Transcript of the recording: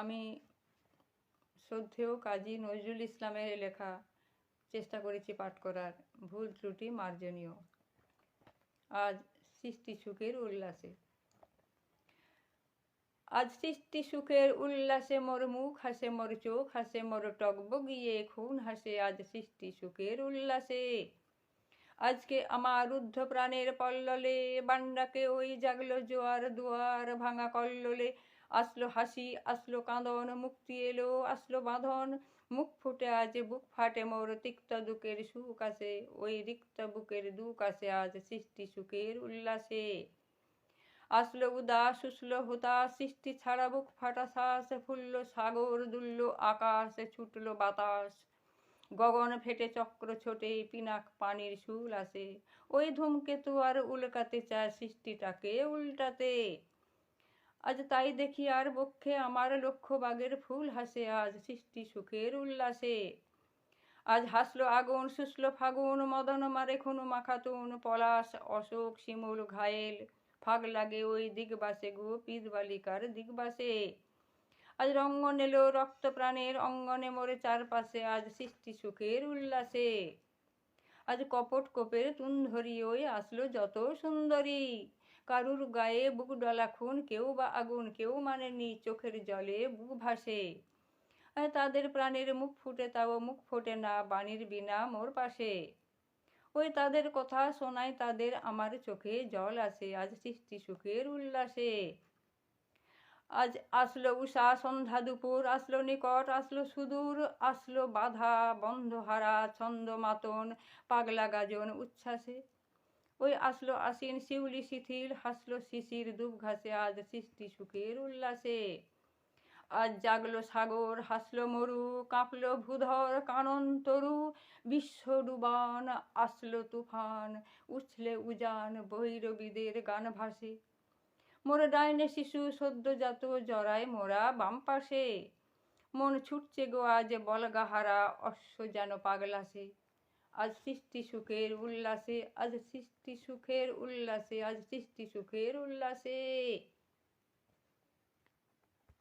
আমি শ্রদ্ধেয় কাজী নজরুল ইসলামের লেখা চেষ্টা করেছি পাঠ করার। ভুল ত্রুটি মার্জনীয়। আজ সৃষ্টি সুখের উল্লাসে। আজ সৃষ্টি সুখের উল্লাসে মোর মুখ হাসে, মোর চোখ হাসে, মোর টগবগিয়ে খুন হাসে। আজ সৃষ্টি সুখের উল্লাসে। আজকে আমার রুদ্ধ প্রাণের পল্ললে বান্ডাকে ওই জাগলো জোয়ার দুয়ার ভাঙা কল্লোলে। আসলো হাসি, আসলো কাঁদন, মুক্তি এলো, আসলো বাঁধন। মুখ ফুটে আজ বুক ফাটে মোর, তিক্ত দুঃখের সুখ আসে, ওই রিক্ত বুকের দুঃখ আসে আজ সৃষ্টি সুখের উল্লাসে। আসলো উদাস উসলো হুতাশ, সৃষ্টি ছাড়া বুক ফাটা শ্বাস, ফুললো সাগর দুললো আকাশ, ছুটলো বাতাস। গগন ফেটে চক্র ছোটে, পিনাক পানির শুল আসে, ওই ধূমকেতু আর উল্কাতে চায় সৃষ্টিটাকে উল্টাতে। আজ তাই দেখি আর বক্ষে আমার লক্ষ বাগের ফুল হাসে আজ সৃষ্টি সুখের উল্লাসে। আজ হাসলো আগুন, শুষলো ফাগুন, মদন মারে খুনু মাখাতুন, পলাশ অশোক শিমুল ঘায়েল, ফাগ লাগে ওই দিগবাসে গো পীর বালিকার দিগবাসে। আজ রঙ্গন এলো রক্ত প্রাণের অঙ্গনে মোরে চারপাশে আজ সৃষ্টি সুখের উল্লাসে। আজ কপট কোপের তুন ধরি ওই আসলো যত সুন্দরী, কারুর গায়ে বুক ডলা খুন, কেউ বা আগুন কেউ মানেনি, চোখের জলে বুক ভাসে। তাদের প্রাণের মুখ ফুটে তাও মুখ ফোটে না বাণীর বিনা মোর পাশে। ওই তাদের কথা শোনায় তাদের আমার চোখে জল আসে আজ সৃষ্টি সুখের উল্লাসে। আজ আসলো উষা সন্ধ্যা দুপুর, আসলো নিকট আসলো সুদূর, আসলো বাধা বন্ধ হারা ছন্দ মাতন পাগলা গাজন উচ্ছ্বাসে। ওই আসলো আশ্বিন শিউলি শিথিল, হাসলো শিশির দুব ঘাসে আজ সৃষ্টি সুখের উল্লাসে। আজ জাগলো সাগর হাসলো মরু, কাঁপলো ভূধর কানন তরু, বিশ্ব ডুবান আসলো তুফান, উছলে উজান বৈরবীদের গান ভাসে। মোর ডাইনে শিশু সদ্যজাত জরায় মোরা বাম পাশে, মন ছুটছে গো আজ বলগাহারা অশ্ব যেন পাগলাসে। আজ সৃষ্টি সুখের উল্লাসে, আজ সৃষ্টি সুখের উল্লাসে, আজ সৃষ্টি সুখের উল্লাসে।